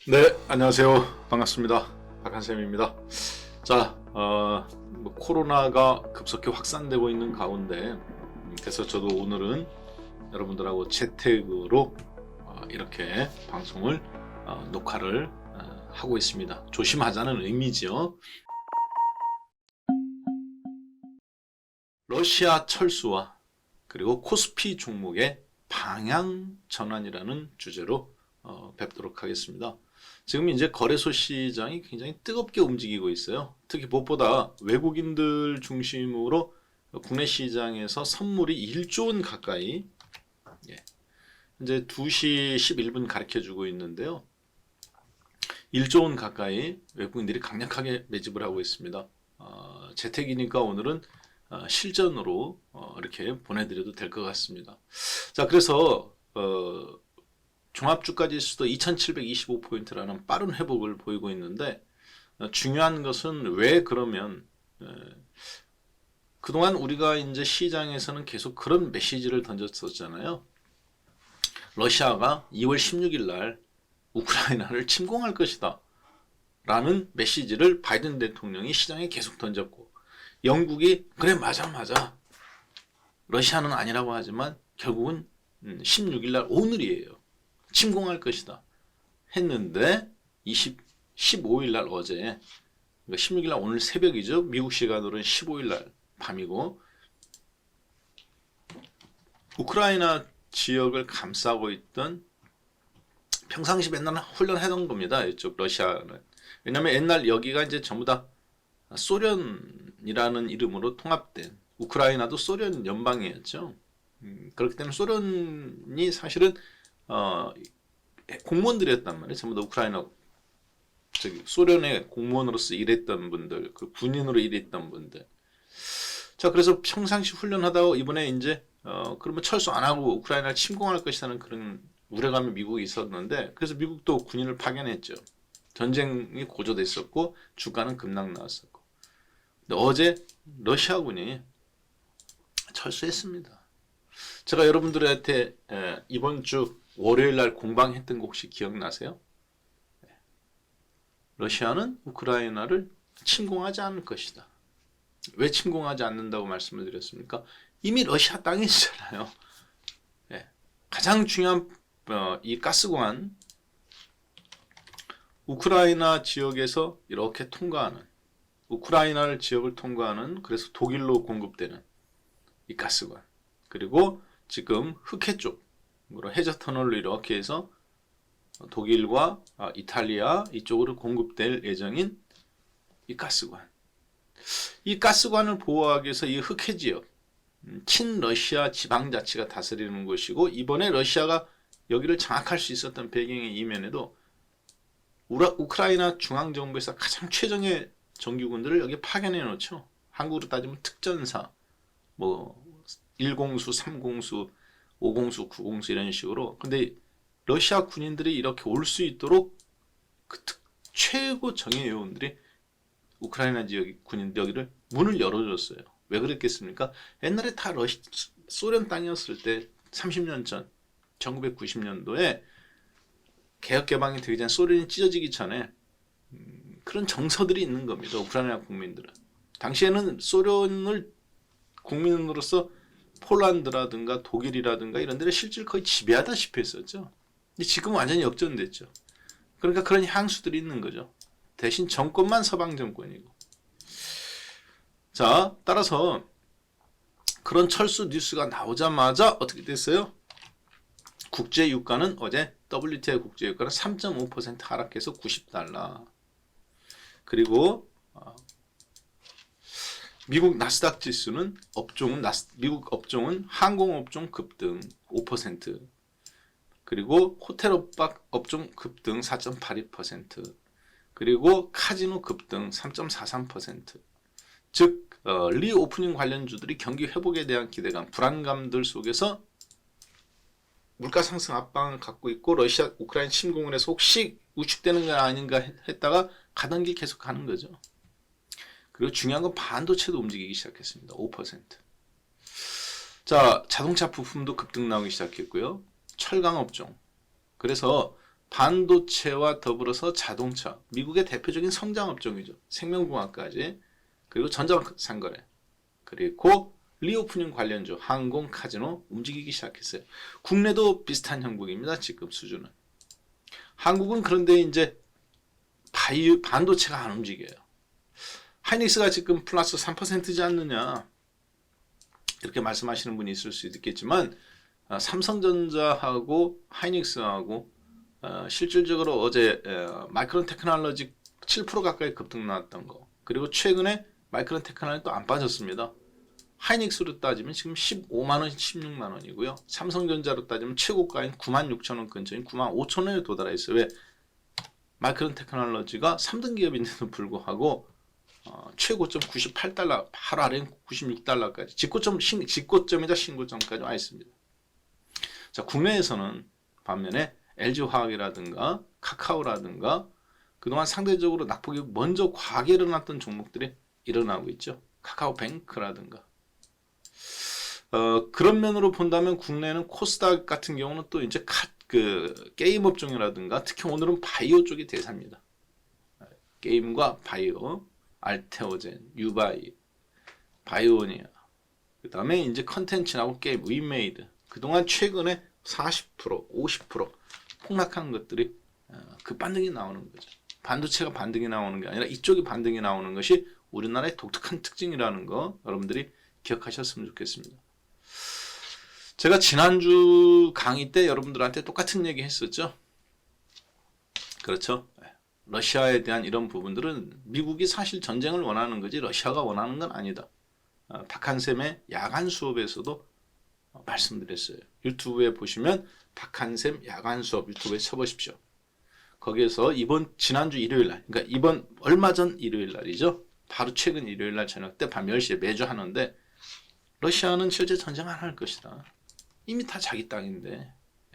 네, 안녕하세요. 반갑습니다. 박한쌤입니다. 자, 코로나가 급속히 확산되고 있는 가운데, 그래서 저도 오늘은 여러분들하고 재택으로 이렇게 방송을 녹화를 하고 있습니다. 조심하자는 의미지요. 러시아 철수와 그리고 코스피 종목의 방향 전환이라는 주제로 뵙도록 하겠습니다. 지금 이제 거래소 시장이 굉장히 뜨겁게 움직이고 있어요. 특히 무엇보다 외국인들 중심으로 국내 시장에서 선물이 1조 원 가까이, 이제 2시 11분 가르쳐주고 있는데요. 1조 원 가까이 외국인들이 강력하게 매집을 하고 있습니다. 재택이니까 오늘은 실전으로 이렇게 보내드려도 될 것 같습니다. 자, 그래서 종합주가지수도 2725포인트라는 빠른 회복을 보이고 있는데, 중요한 것은 왜 그러면 그동안 우리가 이제 시장에서는 계속 그런 메시지를 던졌었잖아요. 러시아가 2월 16일 날 우크라이나를 침공할 것이다 라는 메시지를 바이든 대통령이 시장에 계속 던졌고, 영국이 그래 맞아 러시아는 아니라고 하지만 결국은 16일 날 오늘이에요. 침공할 것이다 했는데 15일 날 어제, 16일 날 오늘 새벽이죠. 미국 시간으로는 15일 날 밤이고, 우크라이나 지역을 감싸고 있던, 평상시 맨날 훈련하던 겁니다. 이쪽 러시아는. 왜냐면 옛날 여기가 이제 전부 다 소련이라는 이름으로 통합된, 우크라이나도 소련 연방이었죠. 그렇기 때문에 소련이 사실은 공무원들이었단 말이에요. 전부 다 우크라이나, 소련의 공무원으로서 일했던 분들, 그 군인으로 일했던 분들. 자, 그래서 평상시 훈련하다가 이번에 이제 그러면 철수 안 하고 우크라이나를 침공할 것이라는 그런 우려감이 미국이 있었는데, 그래서 미국도 군인을 파견했죠. 전쟁이 고조됐었고 주가는 급락 나왔었고. 근데 어제 러시아군이 철수했습니다. 제가 여러분들한테 이번 주 월요일 날 공방했던 거 혹시 기억나세요? 러시아는 우크라이나를 침공하지 않을 것이다. 왜 침공하지 않는다고 말씀을 드렸습니까? 이미 러시아 땅에 있잖아요. 가장 중요한 이 가스관, 우크라이나 지역에서 이렇게 통과하는, 우크라이나 지역을 통과하는, 그래서 독일로 공급되는 이 가스관, 그리고 지금 흑해 쪽으로 해저 터널로 이렇게 해서 독일과 이탈리아 이쪽으로 공급될 예정인 이 가스관. 이 가스관을 보호하기 위해서 이 흑해 지역, 친러시아 지방자치가 다스리는 곳이고, 이번에 러시아가 여기를 장악할 수 있었던 배경의 이면에도 우크라이나 중앙정부에서 가장 최정의 정규군들을 여기 파견해 놓죠. 한국으로 따지면 특전사, 뭐 1공수, 3공수, 5공수, 9공수 이런 식으로. 근데 러시아 군인들이 이렇게 올 수 있도록 그 최고 정예 요원들이 우크라이나 지역 군인들 여기를 문을 열어줬어요. 왜 그랬겠습니까? 옛날에 다 소련 땅이었을 때 30년 전 1990년도에 개혁 개방이 되기 전, 소련이 찢어지기 전에 그런 정서들이 있는 겁니다. 우크라이나 국민들은. 당시에는 소련을 국민으로서 폴란드라든가 독일이라든가 이런 데를 실질 거의 지배하다시피 했었죠. 근데 지금은 완전히 역전됐죠. 그러니까 그런 향수들이 있는 거죠. 대신 정권만 서방 정권이고. 자, 따라서 그런 철수 뉴스가 나오자마자 어떻게 됐어요? 국제유가는 어제 WTI 국제유가는 3.5% 하락해서 90달러. 그리고 미국 나스닥 지수는 미국 업종은 항공업종 급등 5%, 그리고 호텔 업종 급등 4.82%, 그리고 카지노 급등 3.43%. 즉 리오프닝 관련주들이 경기 회복에 대한 기대감, 불안감들 속에서 물가 상승 압박을 갖고 있고, 러시아 우크라이나 침공을 해서 혹시 우측되는 거 아닌가 했다가 가던 길 계속 가는 거죠. 그리고 중요한 건 반도체도 움직이기 시작했습니다. 5%. 자, 자동차 부품도 급등 나오기 시작했고요. 철강 업종. 그래서 반도체와 더불어서 자동차, 미국의 대표적인 성장 업종이죠. 생명공학까지, 그리고 전자상거래, 그리고 리오프닝 관련주, 항공, 카지노 움직이기 시작했어요. 국내도 비슷한 형국입니다. 지금 수준은. 한국은 그런데 이제 반도체가 안 움직여요. 하이닉스가 지금 플러스 3%지 않느냐, 이렇게 말씀하시는 분이 있을 수 있겠지만, 삼성전자하고 하이닉스하고 실질적으로 어제 마이크론 테크놀로지 7% 가까이 급등 나왔던 거, 그리고 최근에 마이크론 테크놀로지 또 안 빠졌습니다. 하이닉스로 따지면 지금 15만원, 16만원이고요. 삼성전자로 따지면 최고가인 96,000원 근처인 95,000원에 도달해 있어요. 왜? 마이크론 테크놀로지가 3등 기업인데도 불구하고 최고점 98달러, 바로 아래인 96달러까지 직고점이자 신고점까지 와 있습니다. 자, 국내에서는 반면에 LG화학이라든가 카카오라든가 그동안 상대적으로 낙폭이 먼저 과하게 일어났던 종목들이 일어나고 있죠. 카카오뱅크라든가. 그런 면으로 본다면 국내는 코스닥 같은 경우는 또 이제 게임 업종이라든가 특히 오늘은 바이오 쪽이 대사입니다. 게임과 바이오, 알테오젠, 유바이, 바이오니아, 그 다음에 이제 컨텐츠하고 게임, 위메이드. 그동안 최근에 40%, 50% 폭락한 것들이 반등이 나오는 거죠. 반도체가 반등이 나오는 게 아니라 이쪽이 반등이 나오는 것이 우리나라의 독특한 특징이라는 거 여러분들이 기억하셨으면 좋겠습니다. 제가 지난주 강의 때 여러분들한테 똑같은 얘기 했었죠. 그렇죠. 러시아에 대한 이런 부분들은 미국이 사실 전쟁을 원하는 거지 러시아가 원하는 건 아니다. 박한샘의 야간 수업에서도 말씀드렸어요. 유튜브에 보시면 박한샘 야간 수업 유튜브에 쳐보십시오. 거기에서 지난주 일요일 날, 그러니까 얼마 전 일요일 날이죠. 바로 최근 일요일 날 저녁 때 밤 10시에 매주 하는데, 러시아는 실제 전쟁 안 할 것이다. 이미 다 자기 땅인데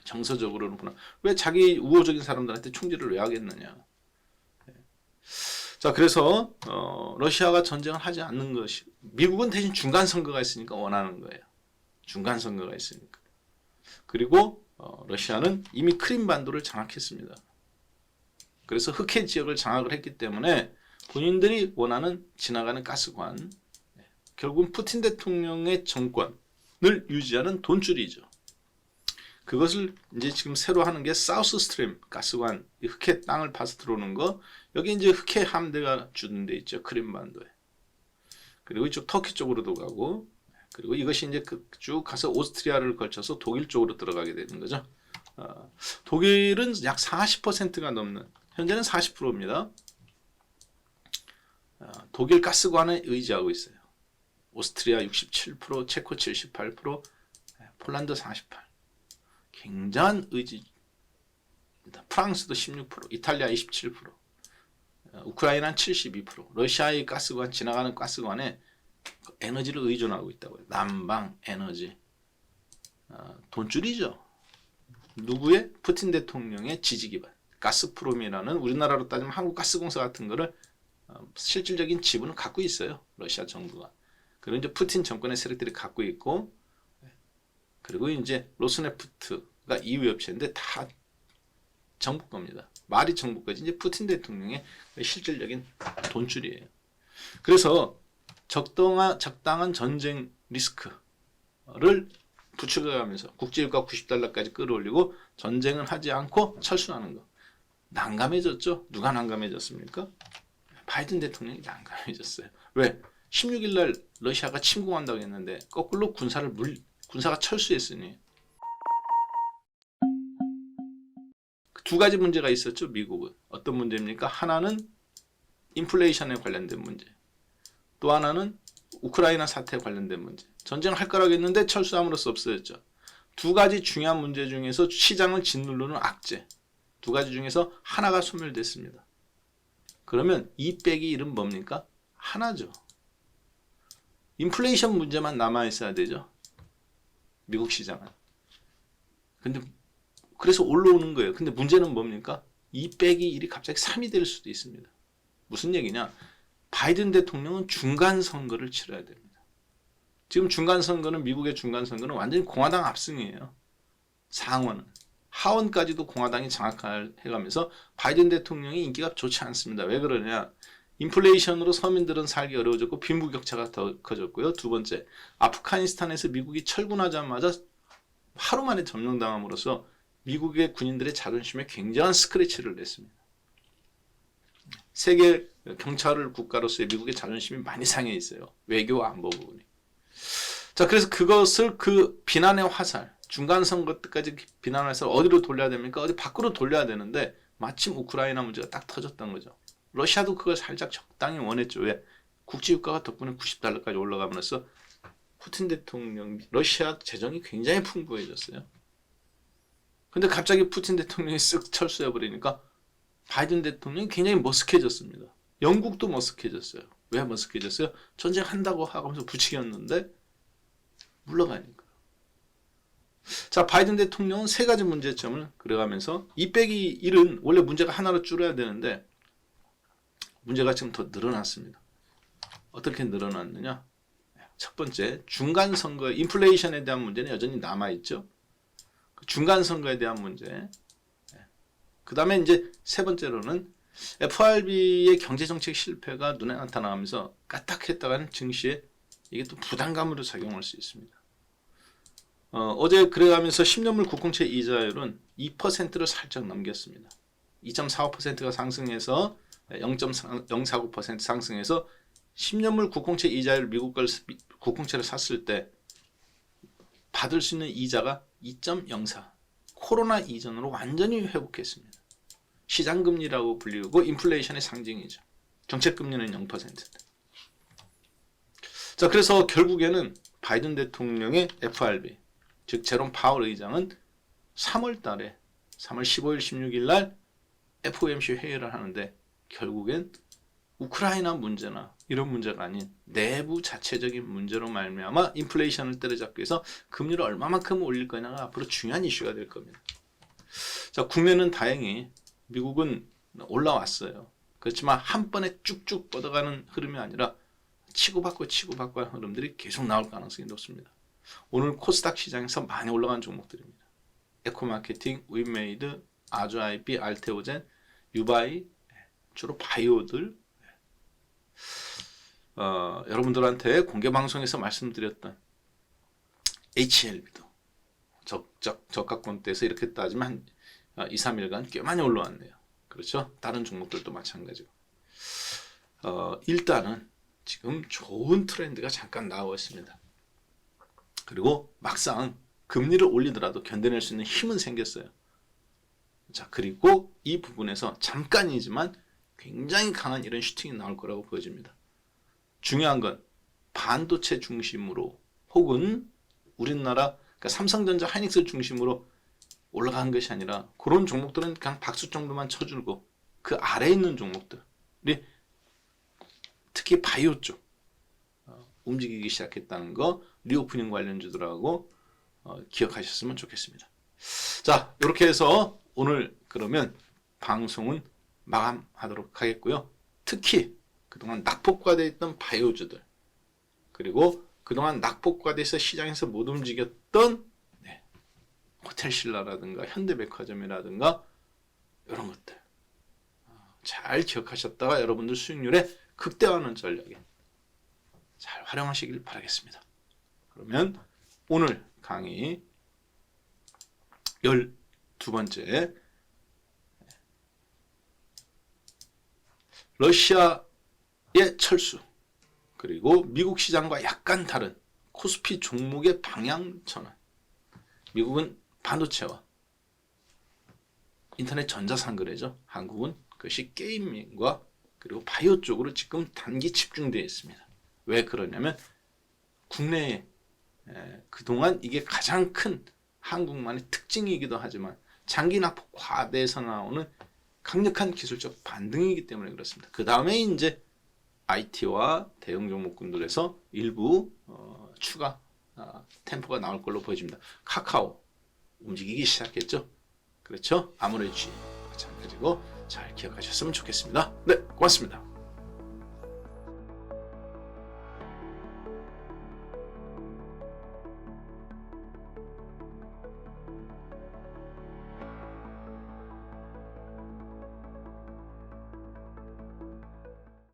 정서적으로는 왜 자기 우호적인 사람들한테 총질을 왜 하겠느냐. 자, 그래서 러시아가 전쟁을 하지 않는 것이, 미국은 대신 중간 선거가 있으니까 원하는 거예요. 중간 선거가 있으니까. 그리고 러시아는 이미 크림반도를 장악했습니다. 그래서 흑해 지역을 장악을 했기 때문에 본인들이 원하는 지나가는 가스관, 결국은 푸틴 대통령의 정권을 유지하는 돈줄이죠. 그것을 이제 지금 새로 하는 게 사우스 스트림 가스관, 흑해 땅을 파서 들어오는 거. 여기 이제 흑해 함대가 주둔 데 있죠. 크림반도에. 그리고 이쪽 터키 쪽으로도 가고, 그리고 이것이 이제 쭉 가서 오스트리아를 걸쳐서 독일 쪽으로 들어가게 되는 거죠. 독일은 약 40%가 넘는, 현재는 40%입니다. 독일 가스관에 의지하고 있어요. 오스트리아 67%, 체코 78%, 폴란드 48%. 굉장한 의지입니다. 프랑스도 16%, 이탈리아 27%, 우크라이나는 72%. 러시아의 가스관, 지나가는 가스관에 에너지를 의존하고 있다고요. 난방, 에너지. 돈줄이죠. 누구의? 푸틴 대통령의 지지 기반. 가스프롬이라는 우리나라로 따지면 한국가스공사 같은 거를 실질적인 지분을 갖고 있어요. 러시아 정부가. 그리고 이제 푸틴 정권의 세력들이 갖고 있고, 그리고 이제 로스네프트가 이유 업체인데 다 정부 겁니다. 말이 정부 거지. 이제 푸틴 대통령의 실질적인 돈줄이에요. 그래서 적당한 전쟁 리스크를 부추겨가면서 국제유가 90달러까지 끌어올리고 전쟁을 하지 않고 철수하는 거. 난감해졌죠? 누가 난감해졌습니까? 바이든 대통령이 난감해졌어요. 왜? 16일 날 러시아가 침공한다고 했는데 거꾸로 군사가 철수했으니. 두 가지 문제가 있었죠, 미국은. 어떤 문제입니까? 하나는 인플레이션에 관련된 문제. 또 하나는 우크라이나 사태에 관련된 문제. 전쟁을 할 거라고 했는데 철수함으로써 없어졌죠. 두 가지 중요한 문제 중에서 시장을 짓누르는 악재. 두 가지 중에서 하나가 소멸됐습니다. 그러면 2 빼기 1은 뭡니까? 하나죠. 인플레이션 문제만 남아있어야 되죠. 미국 시장은. 근데 그래서 올라오는 거예요. 근데 문제는 뭡니까? 2 빼기 1이 갑자기 3이 될 수도 있습니다. 무슨 얘기냐? 바이든 대통령은 중간 선거를 치러야 됩니다. 지금 중간 선거는, 미국의 중간 선거는 완전히 공화당 압승이에요. 상원은. 하원까지도 공화당이 장악해가면서 바이든 대통령이 인기가 좋지 않습니다. 왜 그러냐? 인플레이션으로 서민들은 살기 어려워졌고 빈부격차가 더 커졌고요. 두 번째, 아프가니스탄에서 미국이 철군하자마자 하루 만에 점령당함으로써 미국의 군인들의 자존심에 굉장한 스크래치를 냈습니다. 세계 경찰 국가로서의 미국의 자존심이 많이 상해 있어요. 외교 안보 부분이. 자, 그래서 그것을 그 비난의 화살, 중간선거 때까지 비난의 화살 어디로 돌려야 됩니까? 어디 밖으로 돌려야 되는데 마침 우크라이나 문제가 딱 터졌던 거죠. 러시아도 그걸 살짝 적당히 원했죠. 왜? 국제유가가 덕분에 $90까지 올라가면서 푸틴 대통령, 러시아 재정이 굉장히 풍부해졌어요. 근데 갑자기 푸틴 대통령이 쓱 철수해버리니까 바이든 대통령이 굉장히 머쓱해졌습니다. 영국도 머쓱해졌어요. 왜 머쓱해졌어요? 전쟁한다고 하면서 부추겼는데 물러가니까. 자, 바이든 대통령은 세 가지 문제점을 그려가면서 2빼기1은 원래 문제가 하나로 줄여야 되는데 문제가 지금 더 늘어났습니다. 어떻게 늘어났느냐? 첫 번째, 중간선거, 인플레이션에 대한 문제는 여전히 남아있죠. 중간선거에 대한 문제. 그 다음에 이제 세 번째로는 FRB의 경제정책 실패가 눈에 나타나면서 까딱했다가는 증시에 이게 또 부담감으로 작용할 수 있습니다. 어제 그래가면서 10년물 국공채 이자율은 2%를 살짝 넘겼습니다. 2.45%가 상승해서 0.049% 상승해서 10년물 국공채 이자율 미국 걸 국공채를 샀을 때 받을 수 있는 이자가 2.04. 코로나 이전으로 완전히 회복했습니다. 시장금리라고 불리고 인플레이션의 상징이죠. 정책금리는 0%인데. 자, 그래서 결국에는 바이든 대통령의 FRB, 즉 제롬 파월 의장은 3월 15일, 16일 날 FOMC 회의를 하는데 결국엔 우크라이나 문제나 이런 문제가 아닌 내부 자체적인 문제로 말미암아 인플레이션을 때려잡기 위해서 금리를 얼마만큼 올릴 거냐가 앞으로 중요한 이슈가 될 겁니다. 자, 국면은 다행히 미국은 올라왔어요. 그렇지만 한 번에 쭉쭉 뻗어가는 흐름이 아니라 치고받고 하는 흐름들이 계속 나올 가능성이 높습니다. 오늘 코스닥 시장에서 많이 올라간 종목들입니다. 에코마케팅, 윈메이드, 아주아이피, 알테오젠, 유바이, 주로 바이오들. 여러분들한테 공개방송에서 말씀드렸던 HLB도 저가권대에서 이렇게 따지면 한 2, 3일간 꽤 많이 올라왔네요. 그렇죠? 다른 종목들도 마찬가지고. 일단은 지금 좋은 트렌드가 잠깐 나오고 있습니다. 그리고 막상 금리를 올리더라도 견뎌낼 수 있는 힘은 생겼어요. 자, 그리고 이 부분에서 잠깐이지만 굉장히 강한 이런 슈팅이 나올 거라고 보여집니다. 중요한 건 반도체 중심으로 혹은 우리나라 그러니까 삼성전자, 하이닉스 중심으로 올라간 것이 아니라 그런 종목들은 그냥 박수 정도만 쳐주고 그 아래에 있는 종목들이 특히 바이오 쪽 움직이기 시작했다는 거 리오프닝 관련주들하고 기억하셨으면 좋겠습니다. 자, 이렇게 해서 오늘 그러면 방송은 마감하도록 하겠고요. 특히 그동안 낙폭과되어 있던 바이오주들 그리고 그동안 낙폭과돼서 시장에서 못 움직였던 호텔신라라든가 현대백화점이라든가 이런 것들 잘 기억하셨다가 여러분들 수익률에 극대화하는 전략에 잘 활용하시길 바라겠습니다. 그러면 오늘 강의 12번째 러시아의 철수 그리고 미국 시장과 약간 다른 코스피 종목의 방향 전환. 미국은 반도체와 인터넷 전자상거래죠. 한국은 그것이 게이밍과 그리고 바이오 쪽으로 지금 단기 집중되어 있습니다. 왜 그러냐면 국내에 그동안 이게 가장 큰 한국만의 특징이기도 하지만 장기 낙폭 과대에서 나오는 강력한 기술적 반등이기 때문에 그렇습니다. 그 다음에 이제 IT와 대형 종목군들에서 일부 추가 템포가 나올 걸로 보여집니다. 카카오 움직이기 시작했죠. 그렇죠? 아무래도 마찬가지고 잘 기억하셨으면 좋겠습니다. 네, 고맙습니다.